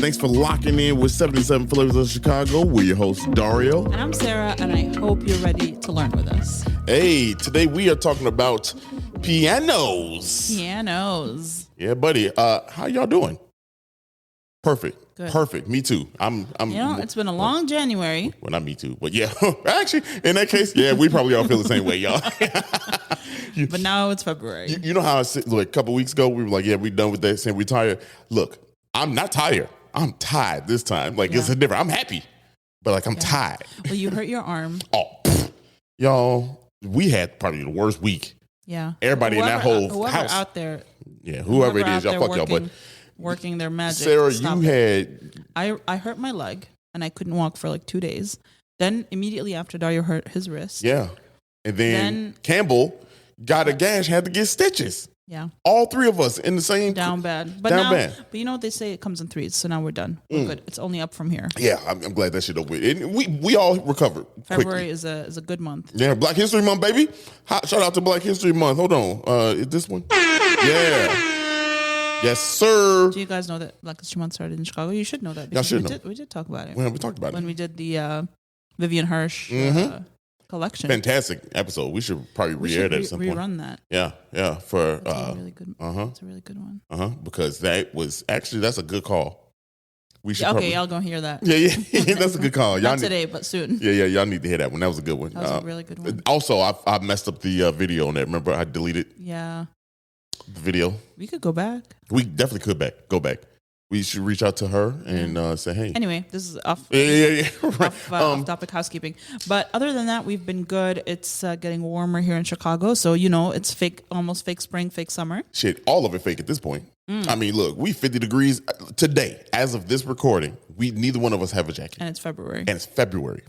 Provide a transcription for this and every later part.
Thanks for locking in with 77 Flavors of Chicago. We're your host, Dario. And I'm Sarah, and I hope you're ready to learn with us. Hey, today we are talking about pianos. Pianos. Yeah, buddy. How y'all doing? Perfect. Good. Perfect. Me too. I'm. It's been a long January. Well, not me too, but yeah. Actually, in that case, yeah, we probably all feel the same way, y'all. But now it's February. You know how I said, like, a couple weeks ago, we were like, yeah, we done with that, saying we tired. Look, I'm not tired. I'm tired this time. Like, it's a different. I'm happy, but like, I'm tired. Well, you hurt your arm. Y'all, we had probably the worst week. Yeah. Everybody in that whole house out there. Yeah, whoever it is, y'all fuck y'all. But working their magic. Sarah, you had. I hurt my leg and I couldn't walk for like 2 days. Then immediately after, Dario hurt his wrist. Yeah, and then Campbell got a gash, had to get stitches. Yeah, all three of us in the same down bad. But But you know what they say? It comes in threes. So now we're done. We're good. It's only up from here. Yeah, I'm glad that shit over with. And we all recovered. February quickly. is a good month. Yeah, Black History Month, baby. Shout out to Black History Month. Hold on, is this one? Yeah. Yes, sir. Do you guys know that Black History Month started in Chicago? You should know that. Y'all should know. We did talk about it. Well, we talked about when we did the Vivian Hirsch collection. Fantastic episode. We should probably re-air that at some point. Rerun that. Yeah. For it's a really good. It's a really good one. Because that's a good call. We should. Y'all gonna hear that. Yeah. That's a good call. Not today, but soon. Yeah. Y'all need to hear that one. That was a good one. That was a really good one. Also, I messed up the video on that. Remember, I deleted. Yeah. The video. We could go back. We definitely could go back. We should reach out to her and say, hey. Anyway, this is off. Yeah. Off topic housekeeping. But other than that, we've been good. It's getting warmer here in Chicago, so it's almost fake spring, fake summer. Shit, all of it fake at this point. I mean, look, we 50 degrees today. As of this recording, neither one of us have a jacket, and it's February. And it's February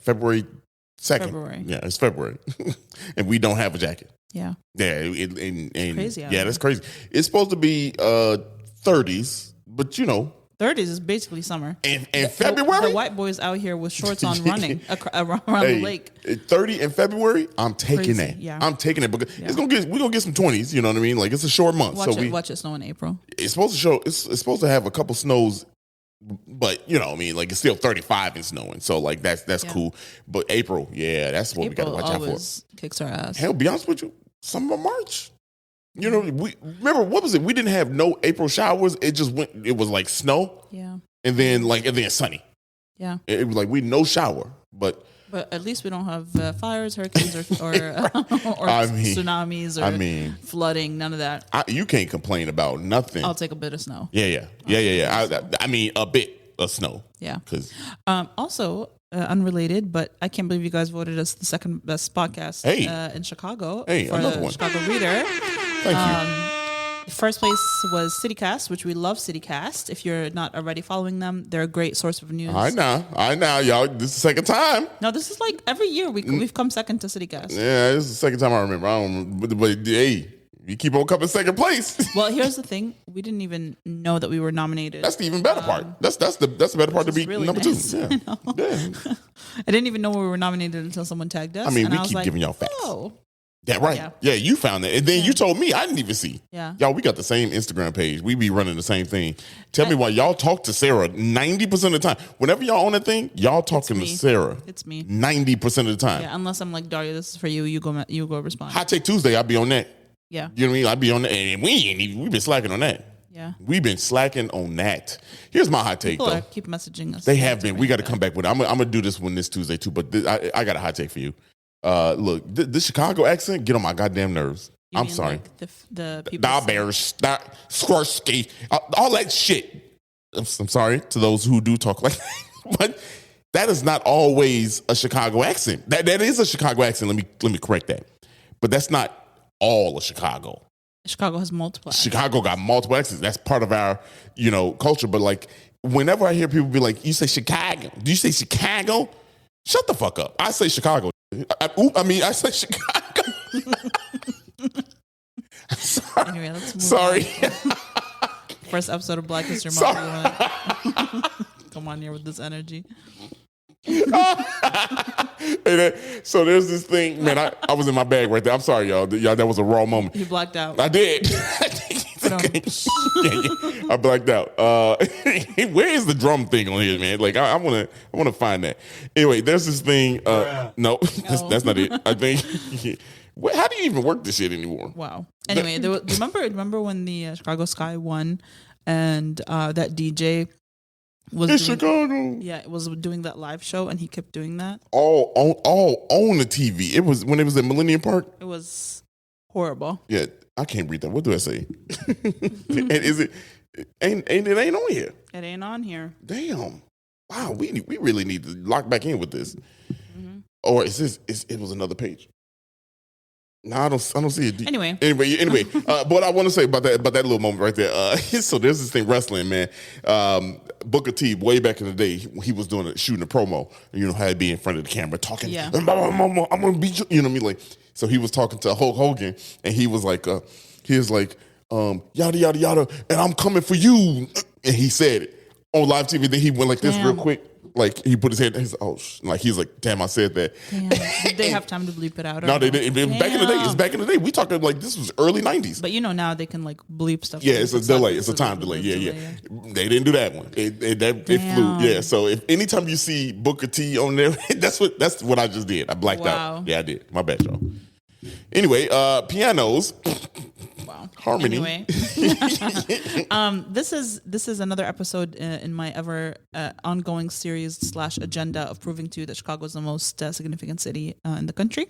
2nd. Yeah, it's February, and we don't have a jacket. Yeah. Yeah, and crazy. That's crazy. It's supposed to be 30s, but 30s is basically summer. And February? The white boys out here with shorts on running around the lake. 30 in February, I'm taking that. Yeah. I'm taking it because we're gonna get some 20s, you know what I mean? Like, it's a short month. Watch it snow in April. It's supposed to have a couple snows, but you know what I mean, like, it's still 35 and snowing. So like that's cool. But April, that's what we gotta watch out for. Kicks our ass. Hell, be honest with you, some of March. We remember, what was it? We didn't have no April showers. It just went. It was like snow. Yeah. And then sunny. Yeah. It was like we no shower, but at least we don't have fires, hurricanes, or tsunamis, or flooding. None of that. You can't complain about nothing. I'll take a bit of snow. Yeah. I mean, a bit of snow. Yeah. Because also. Unrelated, but I can't believe you guys voted us the second best podcast in Chicago for another the one. Chicago Reader. Thank you. First place was CityCast, which we love CityCast. If you're not already following them, they're a great source of news. I know, y'all. This is the second time. No, this is like every year we've come second to CityCast. Yeah, this is the second time I remember. I don't, but hey, you keep on coming second place. Well, here's the thing: we didn't even know that we were nominated. That's the even better part. That's the better part to be really number nice. 2. Yeah. I didn't even know we were nominated until someone tagged us. I mean, and we keep giving y'all facts. Oh. Yeah, right. Yeah, you found it. And then you told me. I didn't even see. Yeah. Y'all, we got the same Instagram page. We be running the same thing. Tell me why y'all talk to Sarah 90% of the time. Whenever y'all on a thing, y'all talking to Sarah. It's me. 90% of the time. Yeah, unless I'm like, Dario, this is for you. You go respond. Hot Take Tuesday, I'll be on that. Yeah. You know what I mean? I'll be on that. And we've been slacking on that. Yeah. We've been slacking on that. Here's my hot take, People though. keep messaging us. They have been. We got to come back with it. I'm going to do this one this Tuesday, too. But I got a hot take for you. Look, this Chicago accent get on my goddamn nerves. I'm sorry. Like the people. Bears, Skorsky, all that shit. I'm sorry to those who do talk like that. But that is not always a Chicago accent. That is a Chicago accent. Let me correct that. But that's not all of Chicago. Chicago has multiple accents. Chicago got multiple accents. That's part of our, culture. But like, whenever I hear people be like, you say Chicago. Do you say Chicago? Shut the fuck up. I say Chicago. I say Chicago. Sorry. Anyway, let's move Sorry. on. First episode of Black History Month. Come on here with this energy. So there's this thing, man. I was in my bag right there. I'm sorry, y'all. That was a raw moment. You blacked out. I did. No. I blacked out. Where is the drum thing on here, man? Like I want to find that. Anyway, there's this thing. No, that's not it. I think. How do you even work this shit anymore? Wow. Anyway, remember when the Chicago Sky won, and that DJ was In doing, Chicago. Yeah, it was doing that live show, and he kept doing that. All on the TV. It was when it was at Millennium Park. It was horrible. Yeah, I can't read that. What do I say? And is it? Ain't it ain't on here? It ain't on here. Damn. Wow. We really need to lock back in with this. Or is this? It was another page. No, I don't see it. Anyway, what I want to say about that little moment right there. So there's this thing wrestling, man. Booker T, way back in the day, he was shooting a promo. You know how he'd be in front of the camera talking. Yeah. I'm gonna beat you. You know what I mean? Like, so he was talking to Hulk Hogan, and he was like, yada yada yada, and I'm coming for you. And he said it on live TV. Then he went like this real quick. Like he put his head, he's like, damn, I said that. Damn. Did they have time to bleep it out? No, they didn't. Back in the day, it's back in the day. We talking like this was early 90s. But now they can like bleep stuff. Yeah, it's a delay. It's a time delay. Yeah. They didn't do that one. It flew. Yeah. So if anytime you see Booker T on there, that's what I just did. I blacked out. Yeah, I did. My bad, y'all. Anyway, pianos. Wow. Harmony. Anyway, this is another episode in my ever ongoing series / agenda of proving to you that Chicago is the most significant city in the country,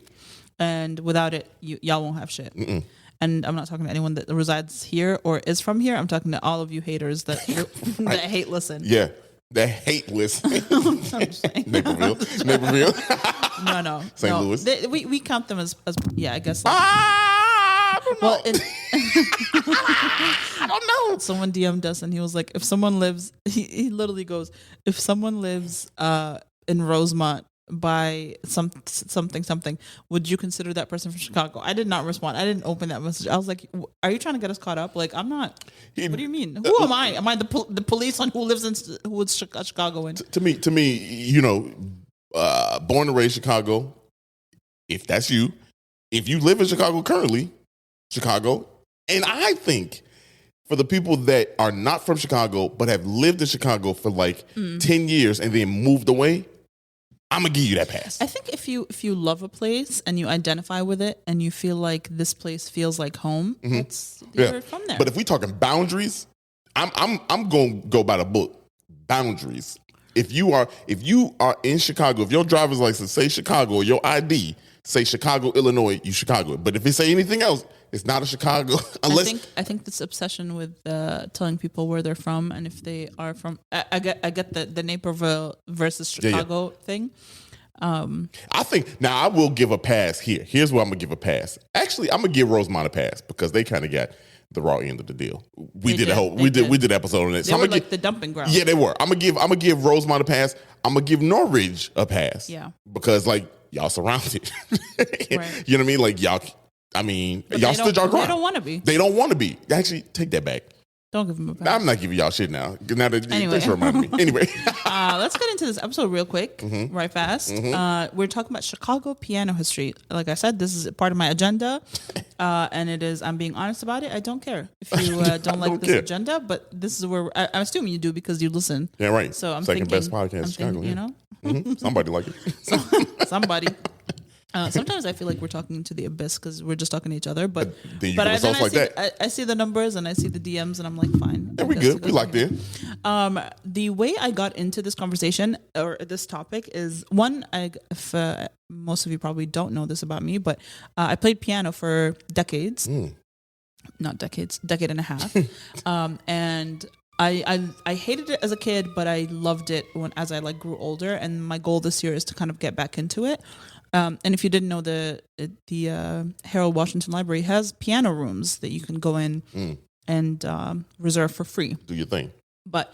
and without it, y'all won't have shit. And I'm not talking to anyone that resides here or is from here. I'm talking to all of you haters that hate listen. Yeah. That hate list. Naperville. No. St. Louis. We count them as yeah, I guess. I don't know. Well, I don't know. Someone DM'd us and he was like, if someone lives, he literally goes, if someone lives in Rosemont by something, would you consider that person from Chicago? I did not respond. I didn't open that message. I was like, are you trying to get us caught up? Like, I'm not. What do you mean? Who am I? Am I the police on who is Chicagoan? To me, born and raised Chicago. If that's you, if you live in Chicago currently, Chicago, and I think for the people that are not from Chicago but have lived in Chicago for like 10 years and then moved away, I'm gonna give you that pass. I think if you love a place and you identify with it and you feel like this place feels like home, you're from there. But if we talking boundaries, I'm gonna go by the book. Boundaries. If you are in Chicago, if your driver's license say Chicago or your ID say Chicago, Illinois, you Chicago. But if it say anything else, it's not a Chicago. Unless I think this obsession with telling people where they're from and if they are from, I get the Naperville versus Chicago thing. I think now I will give a pass here. Here's where I'm gonna give a pass. Actually, I'm gonna give Rosemont a pass because they kind of got the raw end of the deal. We did an episode on it. They were like the dumping ground. Yeah, they were. I'm gonna give Rosemont a pass. I'm gonna give Norridge a pass. Yeah, because like y'all surrounded. Right. You know what I mean? Like y'all. I mean, but y'all stood your ground. They don't want to be. They don't want to be. Actually, take that back. Don't give them a pass. I'm not giving y'all shit now. Now that anyway. Thanks for reminding me. Anyway, let's get into this episode real quick, right fast. We're talking about Chicago piano history. Like I said, this is part of my agenda, and it is. I'm being honest about it. I don't care if you don't like this agenda, but this is where I'm assuming you do because you listen. Yeah, right. So I'm second thinking, best podcast in Chicago. You know, somebody like it. Somebody. Sometimes I feel like we're talking to the abyss because we're just talking to each other. But I see the numbers and I see the DMs and I'm like, fine. Yeah, we good. We locked in. The way I got into this conversation or this topic is one. If most of you probably don't know this about me, but I played piano for decades. Not decades, decade and a half, and. I hated it as a kid, but I loved it as I like grew older. And my goal this year is to kind of get back into it. And if you didn't know, the Harold Washington Library has piano rooms that you can go in and reserve for free. Do your thing. But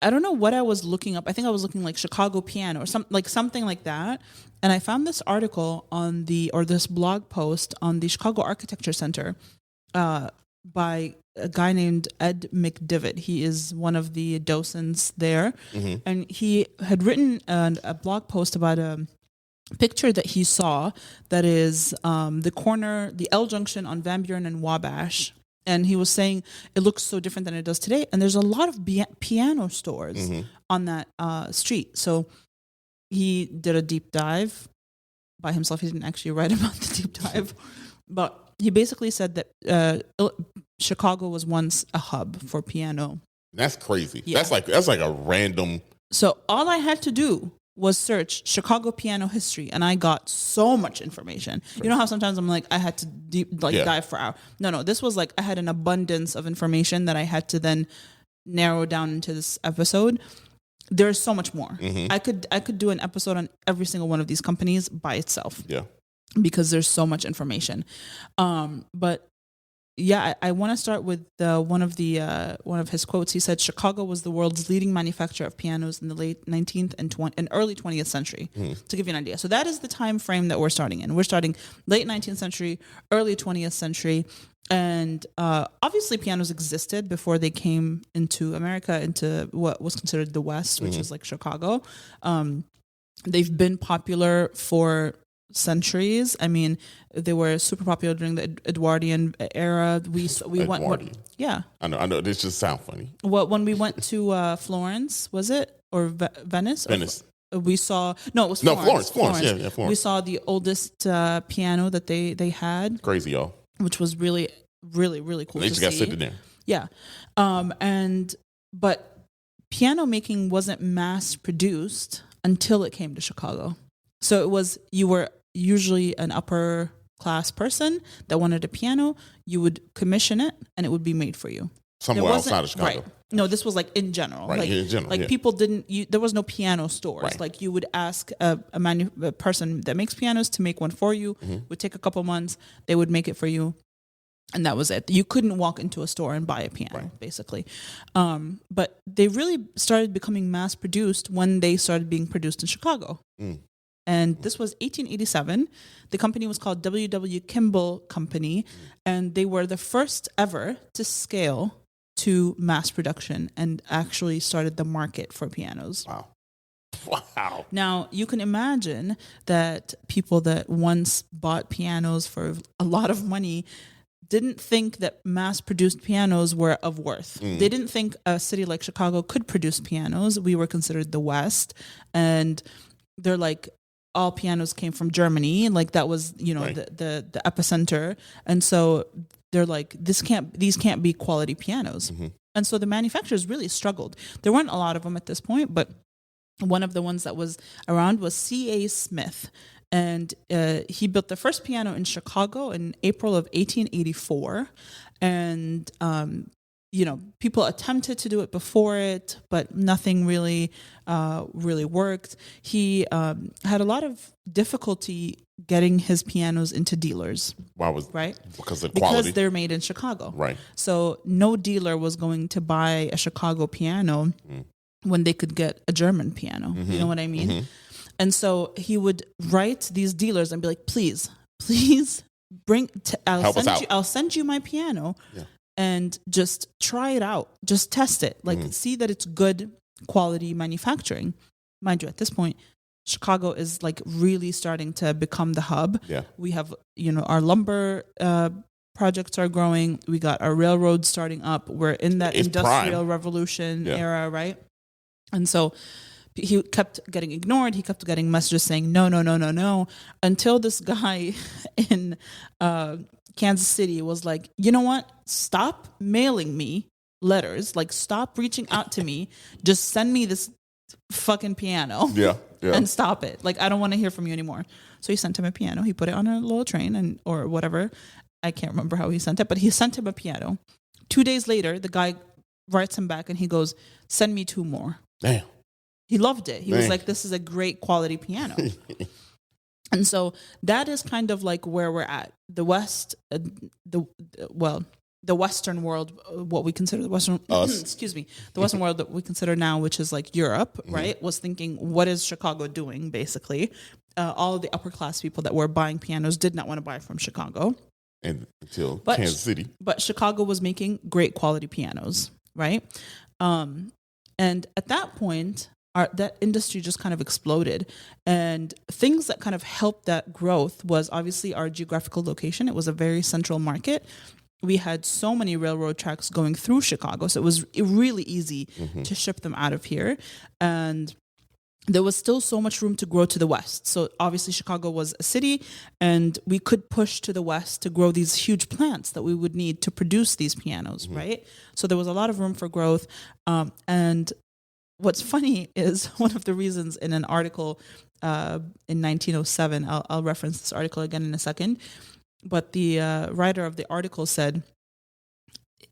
I don't know what I was looking up. I think I was looking like Chicago piano or something like that. And I found this article this blog post on the Chicago Architecture Center by a guy named Ed McDivitt. He is one of the docents there. And he had written a blog post about a picture that he saw that is the L junction on Van Buren and Wabash And he was saying it looks so different than it does today. And there's a lot of piano stores on that street. So he did a deep dive by himself. He didn't actually write about the deep dive, but he basically said that Chicago was once a hub for piano. That's crazy. Yeah. That's like a random. So all I had to do was search Chicago piano history, and I got so much information. You know how sometimes I'm like, I had to dive for hours. No, this was like I had an abundance of information that I had to then narrow down into this episode. There's so much more. I could do an episode on every single one of these companies by itself. Yeah, because there's so much information. But yeah, I want to start with one of his quotes. He said, "Chicago was the world's leading manufacturer of pianos in the late 19th and early 20th century." To give you an idea, so that is the time frame that we're starting in. We're starting late 19th century, early 20th century, and obviously pianos existed before they came into America, into what was considered the West, which is like Chicago. They've been popular for centuries. I mean, they were super popular during the Edwardian era. We Edwardian. Yeah. I know. This just sounds funny. When we went to Florence, was it, or Venice? Venice. We saw it was Florence. Florence. Yeah, Florence. We saw the oldest piano that they had. Crazy, y'all. Which was really, really, really cool. They just got sitting there. Yeah, but piano making wasn't mass produced until it came to Chicago. So you were usually an upper class person that wanted a piano. You would commission it, and it would be made for you. Somewhere outside of Chicago. Right. No, this was like in general. Right, like, in general. Like people there was no piano stores. Right. Like you would ask a person that makes pianos to make one for you. Would take a couple months. They would make it for you. And that was it. You couldn't walk into a store and buy a piano, basically. But they really started becoming mass produced when they started being produced in Chicago. And this was 1887. The company was called W.W. Kimball Company, and they were the first ever to scale to mass production and actually started the market for pianos. Wow. Now, you can imagine that people that once bought pianos for a lot of money didn't think that mass-produced pianos were of worth. They didn't think a city like Chicago could produce pianos. We were considered the West, and they're like, all pianos came from Germany, like that was, the epicenter. And so they're like, these can't be quality pianos. And so the manufacturers really struggled. There weren't a lot of them at this point, but one of the ones that was around was C.A. Smith. And he built the first piano in Chicago in April of 1884. And, people attempted to do it before it, but nothing really worked. He had a lot of difficulty getting his pianos into dealers. Why was right? Because of quality. Because they're made in Chicago. Right. So no dealer was going to buy a Chicago piano when they could get a German piano. You know what I mean? And so he would write these dealers and be like, please bring, I'll send you my piano and just try it out. Just test it. Like see that it's good quality manufacturing. Mind you, at this point, Chicago is like really starting to become the hub. Yeah. We have, our lumber projects are growing. We got our railroads starting up. We're in that industrial revolution era, right? And so he kept getting ignored. He kept getting messages saying, no, until this guy in Kansas City was like, you know what? Stop mailing me letters. Like, stop reaching out to me. Just send me this fucking piano. Yeah. And stop it. Like, I don't want to hear from you anymore. So he sent him a piano. He put it on a little train or whatever. I can't remember how he sent it, but he sent him a piano. 2 days later, the guy writes him back and he goes, send me 2 more. Damn. He loved it. He was like, this is a great quality piano. And so that is kind of like where we're at. The West, the Western world, what we consider the Western, the Western world that we consider now, which is like Europe, right, was thinking, what is Chicago doing, basically? All of the upper class people that were buying pianos did not want to buy from Chicago. And until Kansas City. But Chicago was making great quality pianos, right? And at that point, that industry just kind of exploded. And things that kind of helped that growth was obviously our geographical location. It was a very central market. we had so many railroad tracks going through Chicago, so it was really easy to ship them out of here. And there was still so much room to grow to the west. So obviously Chicago was a city, and we could push to the west to grow these huge plants that we would need to produce these pianos, right? So there was a lot of room for growth. And what's funny is one of the reasons in an article in 1907, I'll reference this article again in a second, but the writer of the article said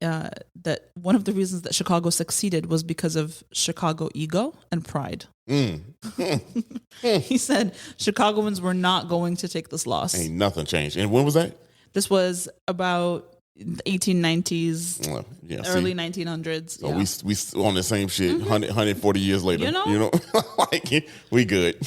that one of the reasons that Chicago succeeded was because of Chicago ego and pride. He said Chicagoans were not going to take this loss. Ain't nothing changed. And when was that? This was about the 1890s, Yeah, early see? 1900s. So yeah. we on the same shit 140 years later. You know? Like, we good.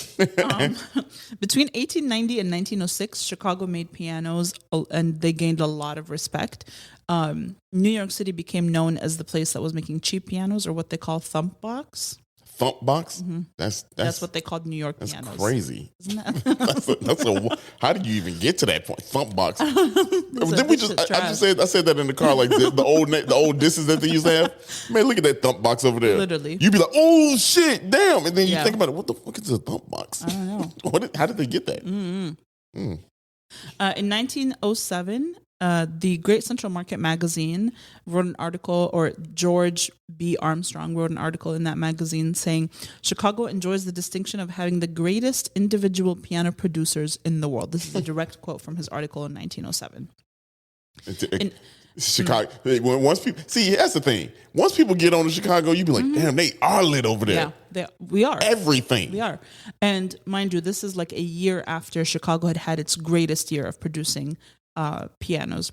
Between 1890 and 1906, Chicago made pianos, and they gained a lot of respect. New York City became known as the place that was making cheap pianos, or what they call thump box. Thump box? That's what they called New York That's pianos. crazy. Isn't that? That's a. How did you even get to that point? Thump box. Did we this just? shit I said that in the car, like the old disses that they used to have. Man, look at that thump box over there. Literally. You'd be like, oh shit, damn, and then you Yeah. think about it. What the fuck is a thump box? I don't know. How did they get that? In 1907, the Great Central Market magazine wrote an article, or George B. Armstrong wrote an article in that magazine saying, Chicago enjoys the distinction of having the greatest individual piano producers in the world. This is a direct quote from his article in 1907. Chicago. Once people see, that's the thing. Once people get on to Chicago, you be like, damn, they are lit over there. Yeah, we are. Everything. We are. And mind you, this is like a year after Chicago had its greatest year of producing pianos.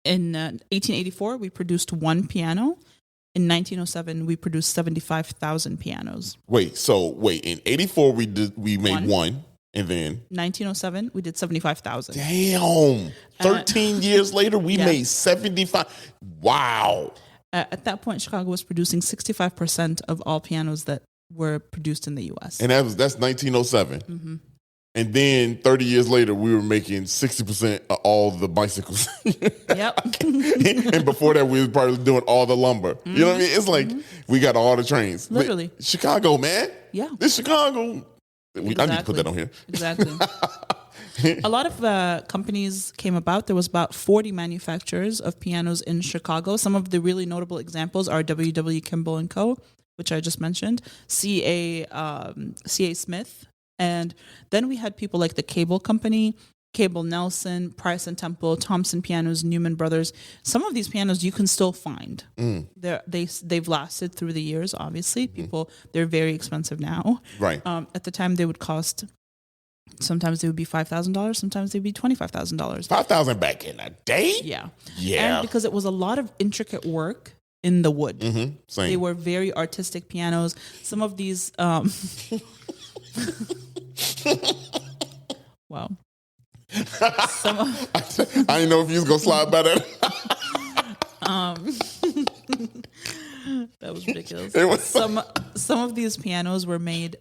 In 1884, we produced one piano. In 1907, we produced 75,000 pianos. Wait, in 84 we made one, and then 1907, we did 75,000. damn, 13 years later we yeah. made 75. Wow. At that point, Chicago was producing 65% of all pianos that were produced in the U.S. And that's 1907. And then 30 years later, we were making 60% of all the bicycles. Yep. And before that, we was probably doing all the lumber. You know what I mean? It's like we got all the trains. Literally. Chicago, man. Yeah. This Chicago. I need to put that on here. Exactly. A lot of companies came about. There was about 40 manufacturers of pianos in Chicago. Some of the really notable examples are W.W. Kimball & Co., which I just mentioned, C.A. Smith. And then we had people like the Cable Company, Cable Nelson, Price and Temple, Thompson Pianos, Newman Brothers. Some of these pianos you can still find. They've lasted through the years, obviously. They're very expensive now. Right. At the time, they would cost, sometimes they would be $5,000, sometimes they'd be $25,000. $5,000 back in the day? Yeah. Yeah. And because it was a lot of intricate work in the wood. Same. They were very artistic pianos. Some of these... wow. I didn't know if you was going to slide by that. That was ridiculous. It was- Some of these pianos were made.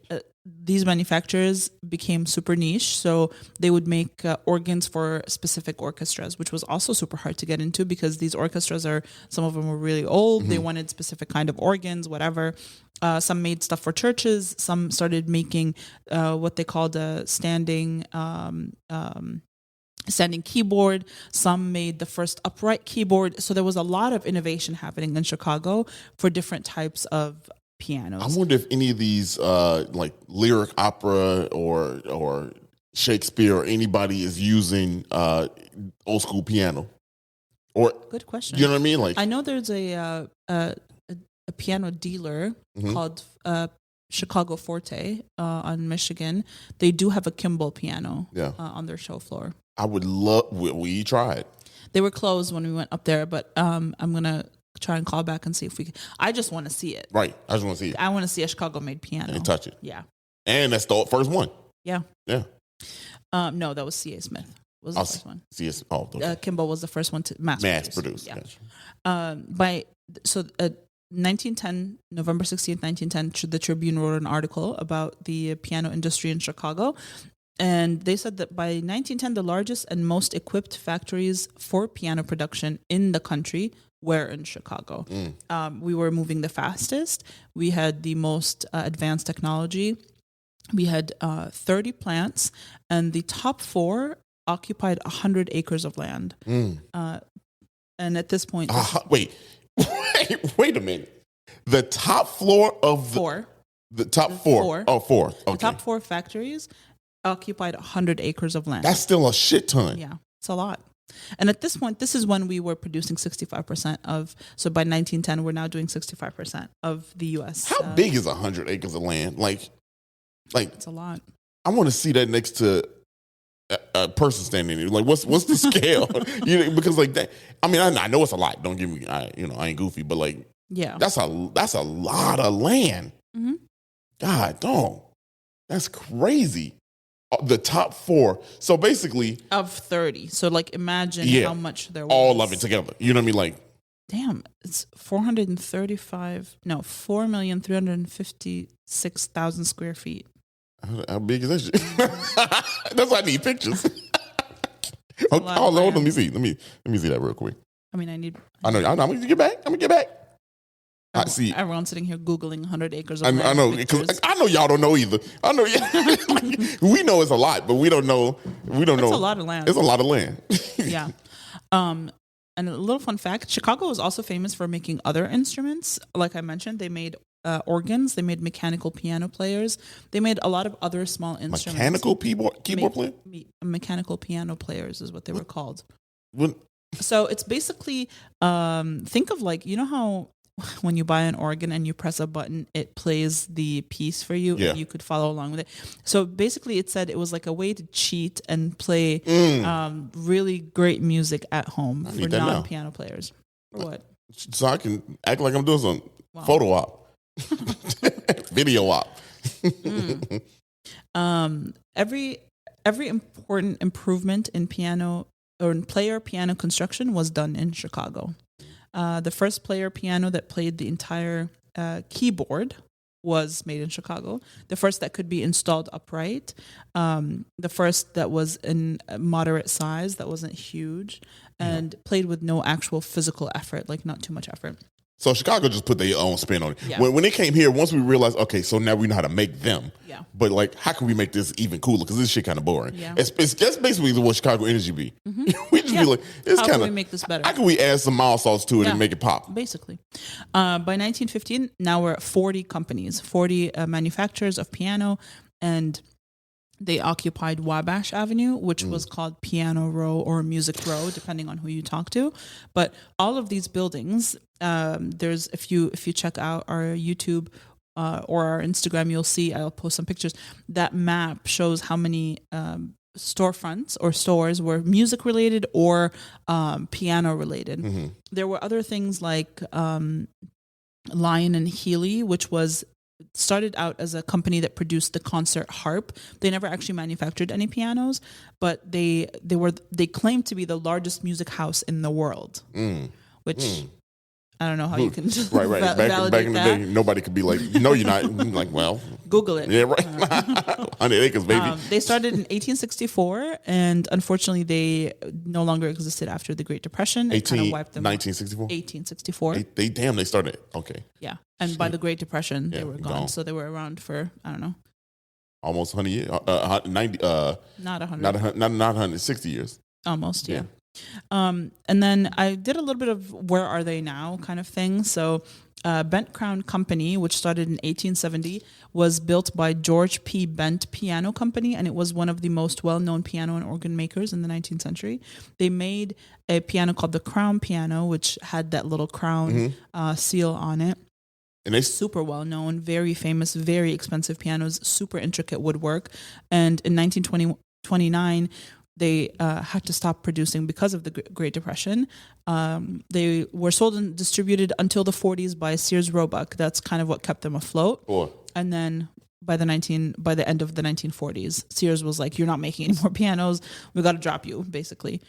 These manufacturers became super niche, so they would make organs for specific orchestras, which was also super hard to get into because these orchestras some of them were really old. They wanted specific kind of organs, whatever. Some made stuff for churches. Some started making what they called a standing keyboard. Some made the first upright keyboard. So there was a lot of innovation happening in Chicago for different types of pianos. I wonder if any of these like lyric opera or Shakespeare or anybody is using old school piano. Or Good question. you know what I mean? Like, I know there's a piano dealer called Chicago Forte on Michigan. They do have a Kimball piano on their show floor. I would love. We tried. They were closed when we went up there, but I'm gonna try and call back and see if we can. I just want to see it. Right. I just want to see it I want to see a Chicago made piano and touch it. Yeah. And that's the first one. Yeah. Yeah. No, that was C.A. Smith. Was the first one. CS. Oh, okay. Kimball was the first one to mass produce. Yeah. Gotcha. 1910, November 16th, 1910, the Tribune wrote an article about the piano industry in Chicago. And they said that by 1910, the largest and most equipped factories for piano production in the country were in Chicago. We were moving the fastest. We had the most advanced technology. We had 30 plants, and the top 4 occupied 100 acres of land. And at this point, wait a minute. The top floor of the top 4. Oh, 4. Okay. The top 4 factories occupied 100 acres of land. That's still a shit ton. Yeah, it's a lot. And at this point, this is when we were producing 65% of. So by 1910, we're now doing 65% of the U.S. How big is 100 acres of land? Like it's a lot. I want to see that next to a person standing there. Like, what's the scale? Because like that. I mean, I know it's a lot. Don't give me. I ain't goofy, but like, yeah, that's a lot of land. Mm-hmm. God, dog, that's crazy. The top 4. So basically, of 30. So like, imagine how much there was. All of it together. You know what I mean? Like, damn, it's 4,356,000 square feet. How big is that shit? That's why I need pictures. Hold on, let me see. Let me see that real quick. I mean, I know. I'm gonna get back. I see. Everyone's sitting here Googling 100 acres of land. I know, because I know y'all don't know either. I know we know it's a lot, but we don't know. It's a lot of land. It's a lot of land. Yeah. And a little fun fact: Chicago is also famous for making other instruments. Like I mentioned, they made organs. They made mechanical piano players. They made a lot of other small instruments. Mechanical keyboard player. Mechanical piano players is what they were called. What? So it's basically think of like, you know how when you buy an organ and you press a button, it plays the piece for you and you could follow along with it. So basically it said it was like a way to cheat and play really great music at home for non-piano players. For what? So I can act like I'm doing some photo op. Video op. Every important improvement in piano or in player piano construction was done in Chicago. The first player piano that played the entire keyboard was made in Chicago. The first that could be installed upright. The first that was in a moderate size, that wasn't huge, and played with no actual physical effort, like not too much effort. So Chicago just put their own spin on it. Yeah. When they came here, once we realized, okay, so now we know how to make them. Yeah. But like, how can we make this even cooler? Because this shit kind of boring. Yeah. It's that's basically what Chicago Energy be. Mm-hmm. We just be like, it's how kind can we make this better? How can we add some mild sauce to it and make it pop? Basically. By 1915, now we're at 40 companies, 40 manufacturers of piano, and they occupied Wabash Avenue, which was called Piano Row or Music Row, depending on who you talk to. But all of these buildings, there's if you check out our YouTube or our Instagram, you'll see, I'll post some pictures. That map shows how many storefronts or stores were music related or piano related. Mm-hmm. There were other things like Lion and Healy, which was started out as a company that produced the concert harp. They never actually manufactured any pianos, but they claimed to be the largest music house in the world, which I don't know how you can just right. Back in the day, nobody could be like, no, you're not. Like, well, Google it. Yeah, right. 100 acres, baby. They started in 1864, and unfortunately, they no longer existed after the Great Depression. It kind of wiped them 1964? 1864. They started. Okay. Yeah. And by the Great Depression, they were gone. So they were around for, I don't know. Almost 100 years. 90. Not 100. Not 160 years. Almost, yeah. And then I did a little bit of where are they now kind of thing. So Bent Crown Company, which started in 1870, was built by George P. Bent Piano Company, and it was one of the most well-known piano and organ makers in the 19th century. They made a piano called the Crown Piano, which had that little crown seal on it. And they super well-known, very famous, very expensive pianos, super intricate woodwork. And in 1929, they had to stop producing because of the Great Depression. They were sold and distributed until the 40s by Sears Roebuck. That's kind of what kept them afloat. Boy. And then by the end of the 1940s, Sears was like, "You're not making any more pianos. We got to drop you," basically.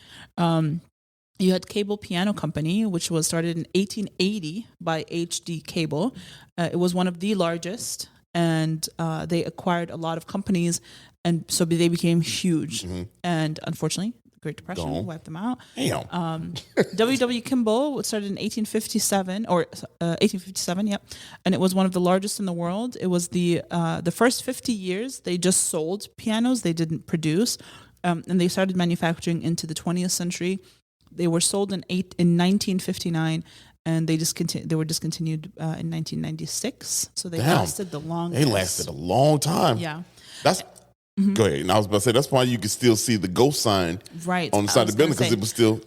You had Cable Piano Company, which was started in 1880 by H.D. Cable. It was one of the largest and they acquired a lot of companies, and so they became huge. And unfortunately, the Great Depression wiped them out. Damn. W.W. Kimball started in 1857, yep, and it was one of the largest in the world. It was the first 50 years they just sold pianos; they didn't produce, and they started manufacturing into the 20th century. They were sold in 1959. And they were discontinued in 1996. So they lasted the longest. They lasted a long time. Yeah. That's go ahead. And I was about to say that's why you can still see the ghost sign on the side of the building, because it was still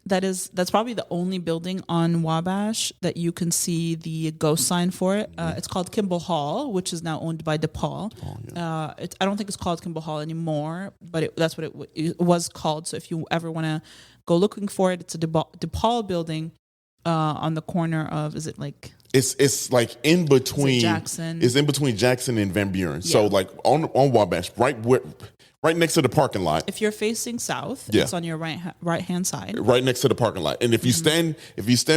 That's probably the only building on Wabash that you can see the ghost sign for it. It's called Kimball Hall, which is now owned by DePaul. I don't think it's called Kimball Hall anymore, but that's what it was called. So if you ever want to go looking for it, it's a DePaul building. On the corner of, is it like it's like in between Jackson? It's in between Jackson and Van Buren. So like on Wabash, right next to the parking lot. If you're facing south, it's on your right hand side, right next to the parking lot. And if you stand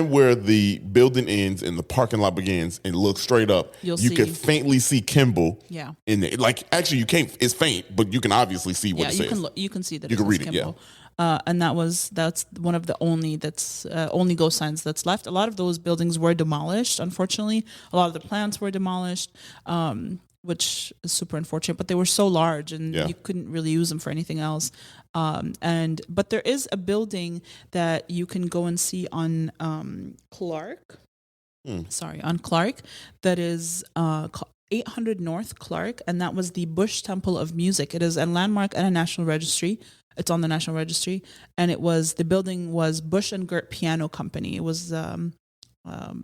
where the building ends and the parking lot begins and look straight up, you can faintly see Kimball. In there, like actually you can't. It's faint, but you can obviously see what it says. You can see that you can read Kimball. it. And that's one of the only ghost signs that's left. A lot of those buildings were demolished, unfortunately. A lot of the plants were demolished, which is super unfortunate. But they were so large, and you couldn't really use them for anything else. But there is a building that you can go and see on Clark. On Clark, that is 800 North Clark, and that was the Bush Temple of Music. It is a landmark and a National Registry. It's on the National Registry, and the building was Bush and Gert Piano Company. It was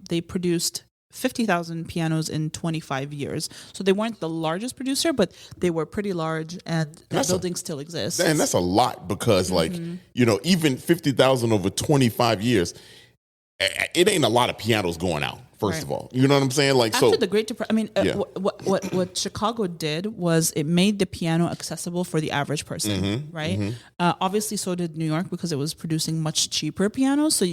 they produced 50,000 pianos in 25 years. So they weren't the largest producer, but they were pretty large, and the building still exists. And that's a lot, because even 50,000 over 25 years, it ain't a lot of pianos going out. First of all, you know what I'm saying? Like, after the Great Depression, what Chicago did was it made the piano accessible for the average person, right? Obviously, so did New York, because it was producing much cheaper pianos. So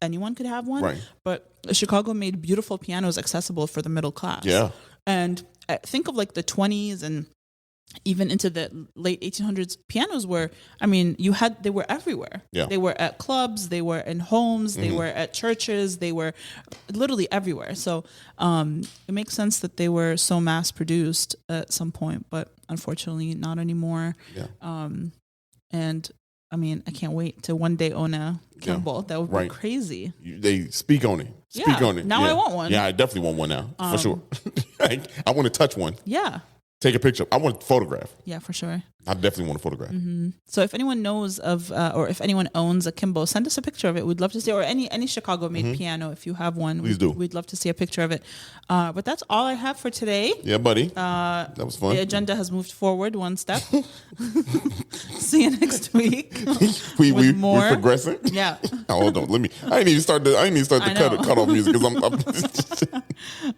anyone could have one. Right. But Chicago made beautiful pianos accessible for the middle class. Yeah. And think of like the 20s and even into the late 1800s, pianos were, they were everywhere. Yeah. They were at clubs, they were in homes, they were at churches, they were literally everywhere. So it makes sense that they were so mass produced at some point, but unfortunately not anymore. Yeah. And I can't wait to one day own a Kimball. That would be crazy. They speak on it. Speak on it. Now I want one. Yeah, I definitely want one now, for sure. I want to touch one. Yeah. Take a picture. I want to photograph. Yeah, for sure. I definitely want to photograph. So if anyone knows of, or if anyone owns a Kimball, send us a picture of it. We'd love to see, or any Chicago-made piano, if you have one. Please do. We'd love to see a picture of it. But that's all I have for today. Yeah, buddy. That was fun. The agenda has moved forward one step. See you next week. We're progressing. Yeah. Oh, hold on. I didn't even start the cut off music, because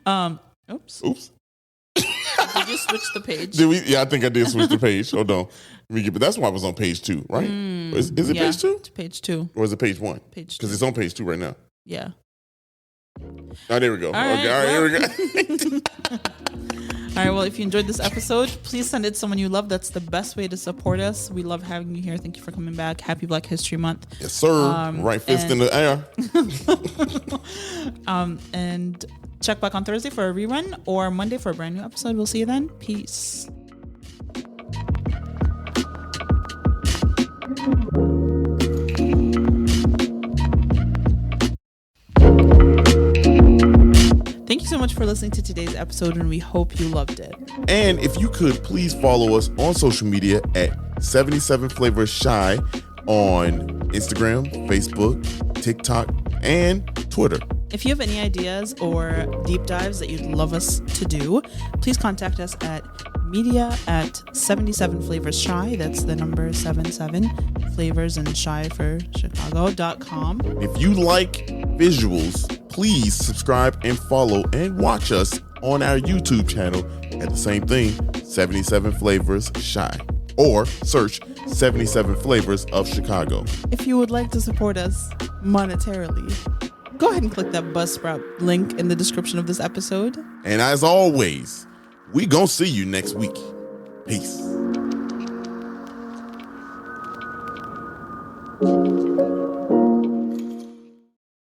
I'm Oops. Did you switch the page? Did we? Yeah, I think I did switch the page. Hold on. But that's why I was on page 2, right? Is it page 2? It's page 2. Or is it page 1? Page 2. Because it's on page 2 right now. Yeah. Oh, there we go. All right, here we go. All right, well, if you enjoyed this episode, please send it to someone you love. That's the best way to support us. We love having you here. Thank you for coming back. Happy Black History Month. Yes, sir. Right fist in the air. And check back on Thursday for a rerun or Monday for a brand new episode. We'll see you then. Peace. Thank you so much for listening to today's episode, and we hope you loved it. And if you could, please follow us on social media at 77 Flavors Shy on Instagram, Facebook, TikTok, and Twitter. If you have any ideas or deep dives that you'd love us to do, please contact us at media@77flavorsshy. That's the number 77 flavors and shy for Chicago.com. If you like visuals, please subscribe and follow and watch us on our YouTube channel at the same thing, 77 Flavors Shy, or search 77 Flavors of Chicago. If you would like to support us monetarily, go ahead and click that Buzzsprout link in the description of this episode. And as always, we gonna see you next week. Peace.